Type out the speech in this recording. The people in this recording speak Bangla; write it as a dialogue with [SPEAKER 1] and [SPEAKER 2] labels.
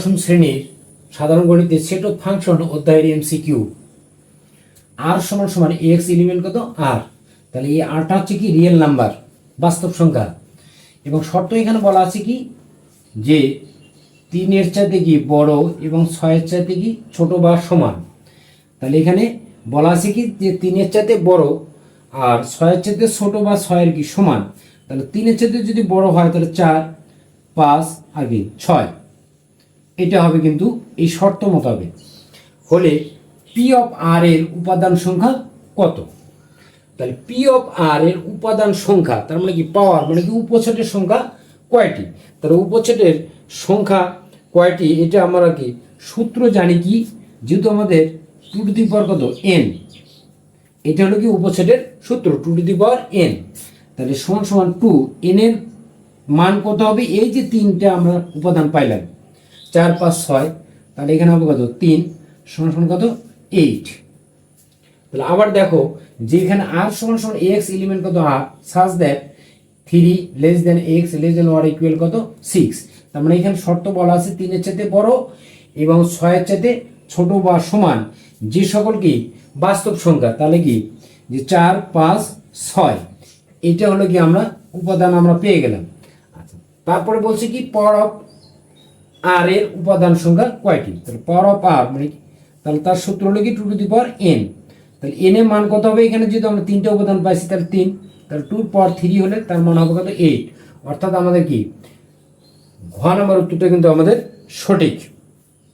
[SPEAKER 1] দশম শ্রেণীর সাধারণ গণিতের সেট অফ ফাংশন অধ্যায়ের এমসিকিউ। আর সমান সমান এক্স এলিমেন্ট কত আর, তাহলে এই আরটা হচ্ছে কি রিয়েল নাম্বার, বাস্তব সংখ্যা। এবং শর্ত এখানে বলা আছে কি যে 3-এর চাইতে কি বড় এবং 6-এর চাইতে কি ছোট বা সমান। তাহলে এখানে বলা আছে কি যে 3-এর চাইতে বড় আর 6-এর চাইতে ছোট বা 6-এর কি সমান। তাহলে 3-এর চাইতে যদি বড় হয় তাহলে 4, 5 আর কি 6, এটা হবে কিন্তু এই শর্ত মোতাবেক। হলে পি অফ আর এর উপাদান সংখ্যা কত? তাহলে পি অফ আর এর উপাদান সংখ্যা তার মানে কি পাওয়ার মানে কি উপসেটের সংখ্যা কয়টি। তাহলে উপসেটের সংখ্যা কয়টি এটা আমরা কি সূত্র জানি কি, যেহেতু আমাদের টু টু দি পাওয়ার কত এন, এটা হলো কি উপসেটের সূত্র two to the power n. তাহলে সমান সমান টু এন এর মান কত হবে, এই যে 3টে আমরা উপাদান পাইলাম 4, 5, 6, তাহলে এখানে হবে কত 3 সমান সমান কত 8। তাহলে আবার দেখো যে এখানে আর সমান সমান এক্স এলিমেন্ট কত আর such that 3 less than x less than or equal কত 6। তার মানে এখানে শর্ত বলা আছে 3-এর চাইতে বড় এবং 6-এর চাইতে ছোট বা সমান যে সকল কি বাস্তব সংখ্যা, তাহলে কি যে 4, 5, 6, এটা হলো কি আমরা উপাদান আমরা পেয়ে গেলাম। আচ্ছা, তারপরে বলছে কি পাওয়ার অফ আর এর উপাদান সংখ্যা কয়টি। তাহলে পাওয়ার অফ আর মানে তাহলে তার সূত্র হলো কি two to the power n. তাহলে এন এর মান কত হবে, এখানে যেহেতু আমরা 3টে উপাদান পাইছি তাহলে 3, তাহলে 2 পাওয়ার 3 হলে তার মান হবে কত 8। অর্থাৎ আমাদের কি ঘ নম্বর উত্তরটা কিন্তু আমাদের সঠিক।